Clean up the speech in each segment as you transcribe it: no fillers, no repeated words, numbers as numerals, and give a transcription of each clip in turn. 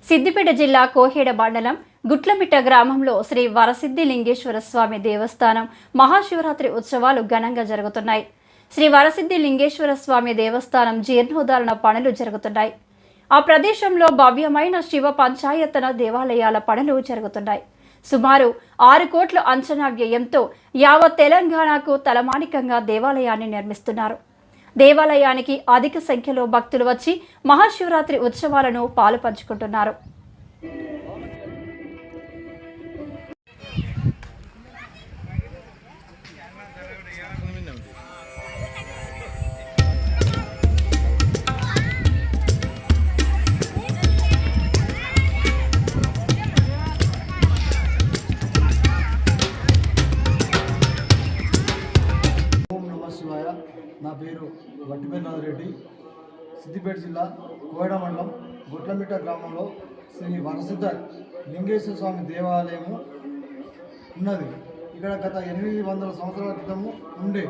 సిద్దిపేట జిల్లా కోహేడ మండలం గుట్లమిట్ట గ్రామంలో శ్రీ వరసిద్ధి లింగేశ్వర స్వామి దేవస్థానం మహాశివరాత్రి ఉత్సవాలు ఘనంగా జరుగుతున్నాయి. శ్రీ వరసిద్ధి లింగేశ్వర స్వామి దేవస్థానం జీర్ణోద్ధరణ పనులు జరుగుతున్నాయి. ఆ ప్రదేశంలో భవ్యమైన శివ పంచాయతన దేవాలయాల పనులు జరుగుతున్నాయి. సుమారు 6 కోట్ల అంచనా వ్యయంతో యావత్ తెలంగాణకు తలమానికంగా దేవాలయాన్ని నిర్మిస్తున్నారు. దేవాలయానికి అధిక సంఖ్యలో భక్తులు వచ్చి మహాశివరాత్రి ఉత్సవాలను పాలుపంచుకుంటున్నారు. నా పేరు వట్టిపల్లి సిద్దిపేట జిల్లా కోయడ మండలం గుట్లమిట్ట గ్రామంలో శ్రీ వరసిద్ధ లింగేశ్వర స్వామి దేవాలయము ఉన్నది. ఇక్కడ గత 800 సంవత్సరాల క్రితము ఉండే.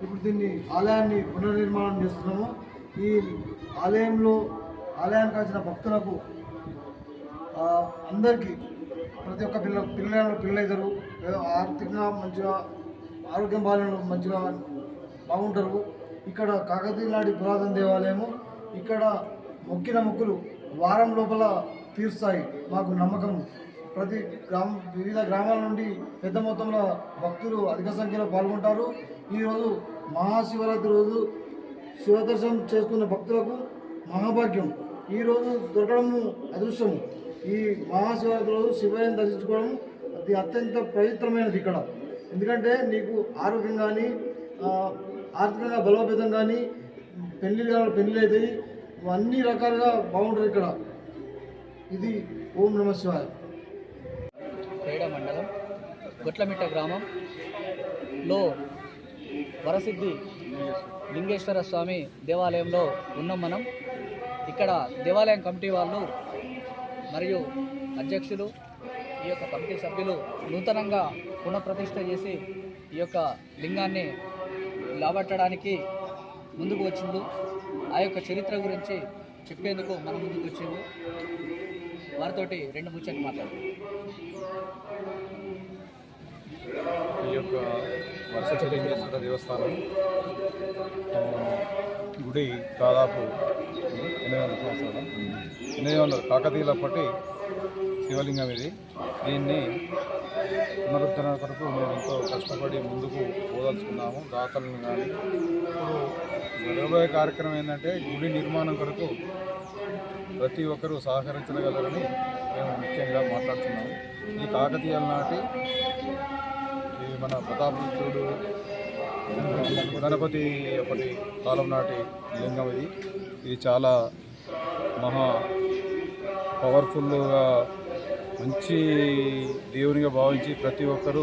ఇప్పుడు దీన్ని ఆలయాన్ని పునర్నిర్మాణం చేస్తున్నాము. ఈ ఆలయానికి వచ్చిన భక్తులకు అందరికీ ప్రతి ఒక్క పిల్లలు ఆర్థికంగా మంచిగా ఆరోగ్యం మంచిగా బాగుంటారు. ఇక్కడ కాకతీయ నాటి పురాతన దేవాలయము. ఇక్కడ మొక్కిన మొక్కులు వారం లోపల తీరుస్తాయి మాకు నమ్మకం. వివిధ గ్రామాల నుండి పెద్ద మొత్తంలో భక్తులు అధిక సంఖ్యలో పాల్గొంటారు. ఈరోజు మహాశివరాత్రి రోజు శివదర్శనం చేసుకున్న భక్తులకు మహాభాగ్యం. ఈరోజు దొరకడము అదృష్టము. ఈ మహాశివరాత్రి రోజు శివయ్యను దర్శించుకోవడం అది అత్యంత పవిత్రమైనది ఇక్కడ. ఎందుకంటే నీకు ఆరోగ్యం కానీ ఆర్థికంగా బలోపేతం కానీ పెళ్ళిళ్ళు అవుతాయి. అన్ని రకాలుగా బాగుంటుంది ఇక్కడ. ఇది ఓం నమ శివాయ. కోయడ మండలం గుట్లమిట్ట గ్రామంలో వరసిద్ధి లింగేశ్వర స్వామి దేవాలయంలో ఉన్నాం మనం. ఇక్కడ దేవాలయం కమిటీ వాళ్ళు మరియు అధ్యక్షులు ఈ యొక్క కమిటీ సభ్యులు నూతనంగా పునఃప్రతిష్ఠ చేసి ఈ యొక్క లింగాన్ని లాబట్టడానికి ముందుకు వచ్చిండు. ఆ యొక్క చరిత్ర గురించి చెప్పేందుకు మనం ముందుకు వచ్చిండు. వారితోటి 2 ముచ్చట్లు మాట్లాడు. ఈ యొక్క వరసిద్ధి లింగేశ్వర దేవస్థానం గుడి దాదాపు 800 సంవత్సరాలు 800 కాకతీయులప్పటి శివలింగం ఇది. దీన్ని పునరుద్ధరణ కొరకు మేము ఎంతో కష్టపడి ముందుకు పోదలుచుకున్నాము. దాతలను కానీ ఇప్పుడు జరగబోయే కార్యక్రమం ఏంటంటే గుడి నిర్మాణం కొరకు ప్రతి ఒక్కరూ సహకరించగలరని మేము ముఖ్యంగా మాట్లాడుతున్నాము. ఈ కాకతీయుల నాటి ఈ మన ప్రతాపరుద్రుడు గణపతి అప్పటి కాలం నాటి లింగం ఇది. ఇది చాలా మహా పవర్ఫుల్గా మంచి దేవునిగా భావించి ప్రతి ఒక్కరూ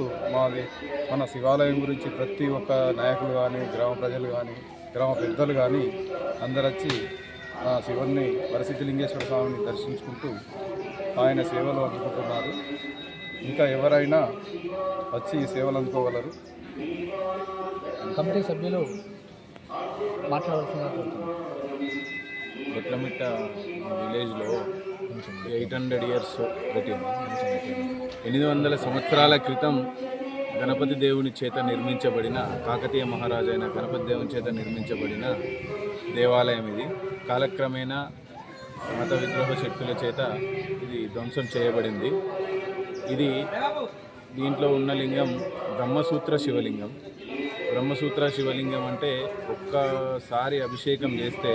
మన శివాలయం గురించి ప్రతి ఒక్క నాయకులు కానీ గ్రామ ప్రజలు కానీ గ్రామ పెద్దలు కానీ అందరు వచ్చి ఆ శివుని వరసిద్ధి లింగేశ్వర స్వామిని దర్శించుకుంటూ ఆయన సేవలు అందుకుంటున్నారు. ఇంకా ఎవరైనా వచ్చి ఈ సేవలు అందుకోగలరు. కమిటీ సభ్యులు మాట్లాడాల్సిన గుట్లమిట్ట విలేజ్లో 800 ఇయర్స్ పెట్టింది. 800 సంవత్సరాల క్రితం గణపతి దేవుని చేత నిర్మించబడిన కాకతీయ మహారాజైన గణపతి దేవుని చేత నిర్మించబడిన దేవాలయం ఇది. కాలక్రమేణా మత విద్రోహ శక్తుల చేత ఇది ధ్వంసం చేయబడింది. దీంట్లో ఉన్న లింగం బ్రహ్మసూత్ర శివలింగం. బ్రహ్మసూత్ర శివలింగం అంటే ఒక్కసారి అభిషేకం చేస్తే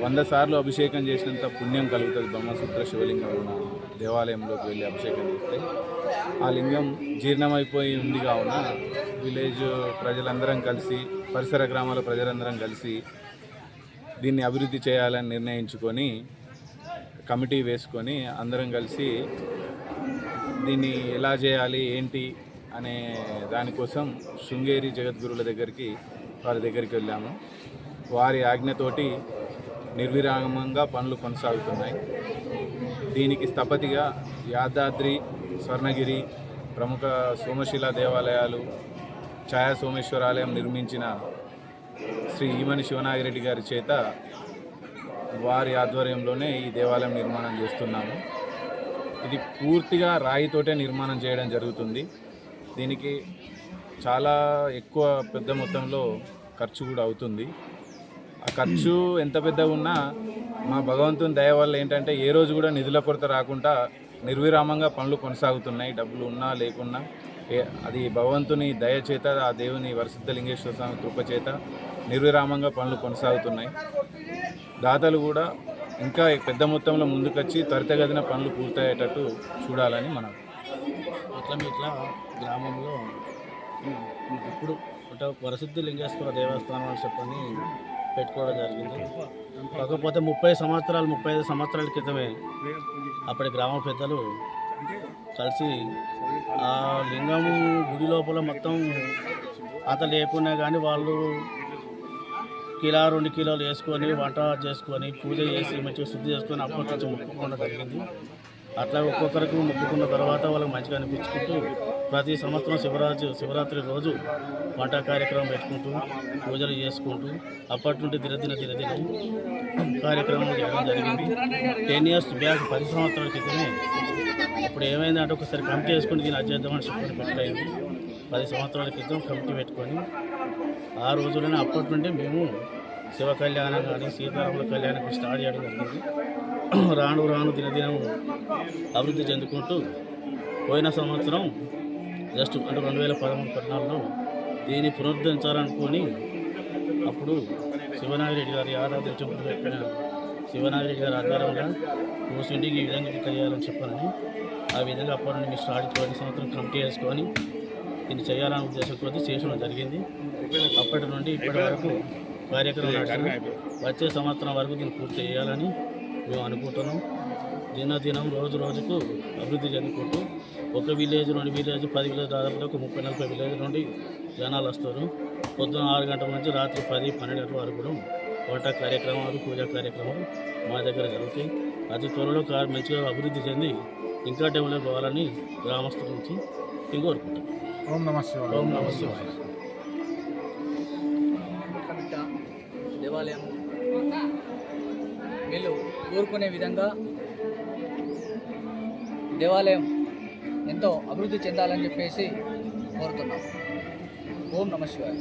100 సార్లు అభిషేకం చేసినంత పుణ్యం కలుగుతుంది. బ్రహ్మసూత్ర శివలింగం దేవాలయంలోకి వెళ్ళి అభిషేకం చేస్తే ఆ లింగం జీర్ణమైపోయి ఉంది. కావున విలేజ్ ప్రజలందరం కలిసి పరిసర గ్రామాల ప్రజలందరం కలిసి దీన్ని అభివృద్ధి చేయాలని నిర్ణయించుకొని కమిటీ వేసుకొని అందరం కలిసి దీన్ని ఎలా చేయాలి ఏంటి అనే దానికోసం శృంగేరి జగద్గురుల వారి దగ్గరికి వెళ్ళాము. వారి ఆజ్ఞతోటి నిర్విరామంగా పనులు కొనసాగుతున్నాయి. దీనికి స్థపతిగా యాదాద్రి, స్వర్ణగిరి, ప్రముఖ సోమశిల దేవాలయాలు, ఛాయా సోమేశ్వరాలయం నిర్మించిన శ్రీ ఈమని శివనాగిరెడ్డి గారి చేత వారి ఆధ్వర్యంలోనే ఈ దేవాలయం నిర్మాణం చేస్తున్నాము. ఇది పూర్తిగా రాయితోటే నిర్మాణం చేయడం జరుగుతుంది. దీనికి చాలా ఎక్కువ పెద్ద మొత్తంలో ఖర్చు కూడా అవుతుంది. ఆ ఖర్చు ఎంత పెద్దగా ఉన్నా మా భగవంతుని దయ వల్ల ఏంటంటే ఏ రోజు కూడా నిధుల కొరత రాకుండా నిర్విరామంగా పనులు కొనసాగుతున్నాయి. డబ్బులు ఉన్నా లేకున్నా అది భగవంతుని దయ చేత, ఆ దేవుని వరసిద్ధ లింగేశ్వర స్వామి కృప చేత నిర్విరామంగా పనులు కొనసాగుతున్నాయి. దాతలు కూడా ఇంకా పెద్ద మొత్తంలో ముందుకొచ్చి త్వరితగతిన పనులు పూర్తయ్యేటట్టు చూడాలని మనం ఇట్లా గ్రామంలో ఇప్పుడు వరసిద్ధి లింగేశ్వర దేవస్థానం అని చెప్పని పెట్టుకోవడం జరిగింది. కాకపోతే 35 సంవత్సరాల క్రితమే అప్పటి గ్రామ పెద్దలు కలిసి ఆ లింగము గుడి లోపల మొత్తం అంత లేకున్నా కానీ వాళ్ళు 1-2 కిలోలు వేసుకొని వంట చేసుకొని పూజ చేసి మంచిగా శుద్ధి చేసుకొని అప్పటి నుంచి మొక్కుకోవడం జరిగింది. అట్లా ఒక్కొక్కరికి మొక్కుకున్న తర్వాత వాళ్ళకి మంచిగా అనిపించుకుంటూ ప్రతి సంవత్సరం శివరాత్రి రోజు వంట కార్యక్రమం పెట్టుకుంటూ పూజలు చేసుకుంటూ అప్పటి నుండి దినదిన కార్యక్రమం చేయడం జరిగింది. 10 years బ్యాక్ 10 సంవత్సరాల క్రితమే ఇప్పుడు ఏమైందంటే ఒకసారి కమిటీ వేసుకొని దీన్ని అధ్యయనం చెప్పని పెట్టయింది. 10 సంవత్సరాల క్రితం కమిటీ పెట్టుకొని ఆ రోజులోనే అప్పటి నుండి మేము శివ కళ్యాణం కానీ సీతారాముల కళ్యాణం స్టార్ట్ చేయడం జరిగింది. రాను దినదినం అభివృద్ధి చెందుకుంటూ పోయిన సంవత్సరం జస్ట్ అంటే 2013-14లో దీన్ని పునరుద్ధరించాలనుకొని అప్పుడు శివనాగిరెడ్డి గారి ఆరాధించబడి పెట్టిన శివనాగిరెడ్డి గారి ఆధారంగా కూర్చుండికి ఈ విధంగా ఇట్లా చేయాలని చెప్పానని ఆ విధంగా అప్పటి నుండి మేము స్టార్ట్ 20 సంవత్సరం కమిటీ వేసుకొని దీన్ని చేయాలనే ఉద్దేశం కొద్దీ చేయడం జరిగింది. అప్పటి నుండి ఇప్పటి వరకు కార్యక్రమం నడిచిన వచ్చే సంవత్సరం వరకు దీన్ని పూర్తి చేయాలని మేము అనుకుంటున్నాం. దినదినం రోజుకు అభివృద్ధి చెందుకుంటూ 1 విలేజ్ 2 విలేజ్ 10 విలేజ్ దాదాపు ఒక 30-40 విలేజ్ నుండి జనాలు వస్తారు. పొద్దున 6 గంటల నుంచి రాత్రి 10-12 గంటల వరకు కూడా వంట కార్యక్రమాలు పూజా కార్యక్రమాలు మా దగ్గర జరుగుతాయి. అతి త్వరలో మంచిగా అభివృద్ధి చెంది ఇంకా డెవలప్ కావాలని గ్రామస్తుల నుంచి కోరుకుంటాం. ఓం నమః శివాయ. ఓం నమః శివాయ. గుట్లమిట్ట దేవాలయం వీళ్ళు కోరుకునే విధంగా దేవాలయం ఎంతో అభివృద్ధి చెందాలని చెప్పేసి కోరుతున్నాం. ఓం నమః శివాయ.